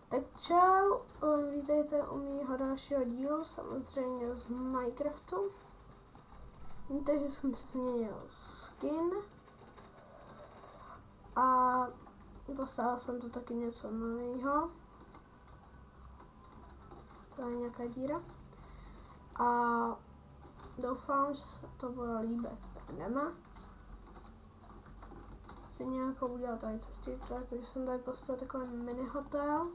Tak čau, vítejte u mýho dalšího dílu, samozřejmě z Minecraftu. Víte, že jsem si změnil skin a postavil jsem tu taky něco nového. To je nějaká díra. A doufám, že se to bude líbit. Tak jdeme. Chci nějakou udělat tady cestičku, takže jsem tady postavil takový mini hotel.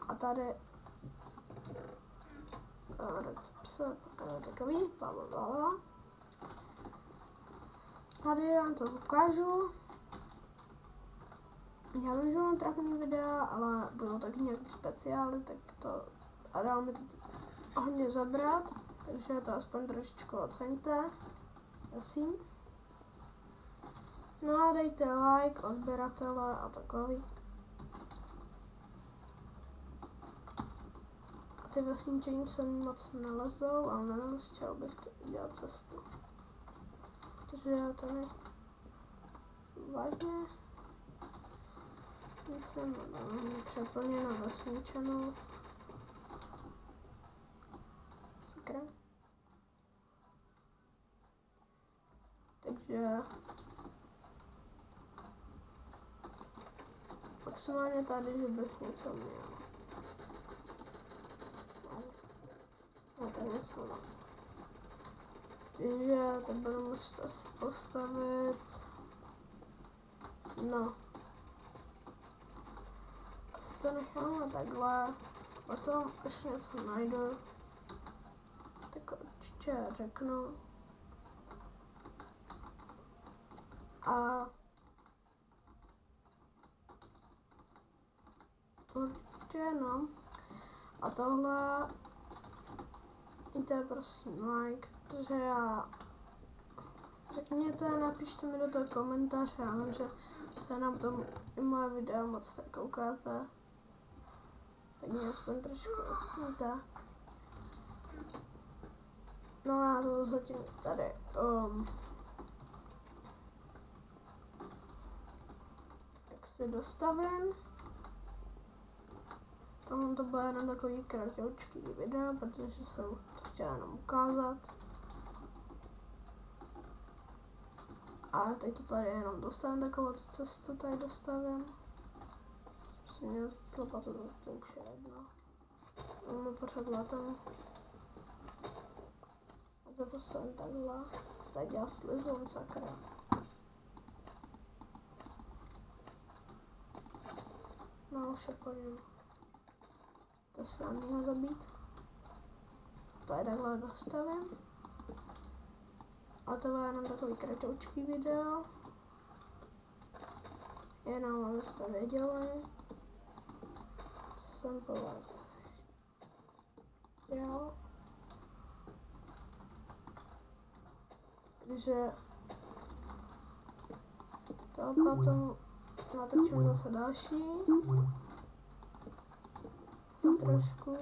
A tady recepce, takový, blablabla. Tady vám to ukážu. Já vím, že mám trapný videa, ale bylo taky nějaký speciály, tak to a dalo mi to hodně zabrat, takže to aspoň trošičku oceňte, prosím. No a dejte like, odběratele a takový. Ty vesničení se moc nelezou, ale nevím, chtěl bych to udělat cestu. Takže já tady vážně jsem přeplněna vesničanou. Sakra. Takže maximálně tady, že bych něco měl. Tak něco mám. Takže to budu muset asi postavit. No. Asi to necháme takhle. Potom, až něco najdu, tak určitě řeknu. A určitě no. A tohle dejte prosím like, protože já řekněte, napište mi do toho komentář, já vím, že se nám to i moje video moc tak koukáte, tak mě aspoň trošku odsníte. No já to zatím tady jak si dostavím. Tam to bude jenom takový kratoučký video, protože jsem to chtěla jenom ukázat. A teď to tady jenom dostavím, takovou tu cestu tady dostavím. Jsem měl říct lopatu, to už je jedno. Mám pořád letem. A to postavím takhle. To tady dělá slizon, sakra. No už je po něm. To se nám mělo zabít. Tady takhle dostavím. A to bude jenom takový kratoučký video. Jenom abyste věděli, co jsem po vás dělal. Takže to potom natočím zase další. Trošku.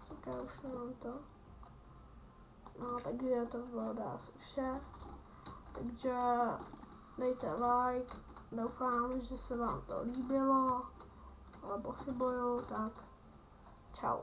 Sakra, už nemám to. No, takže to bylo asi vše. Takže dejte like. Doufám, že se vám to líbilo. Ale pochybuju, tak čau.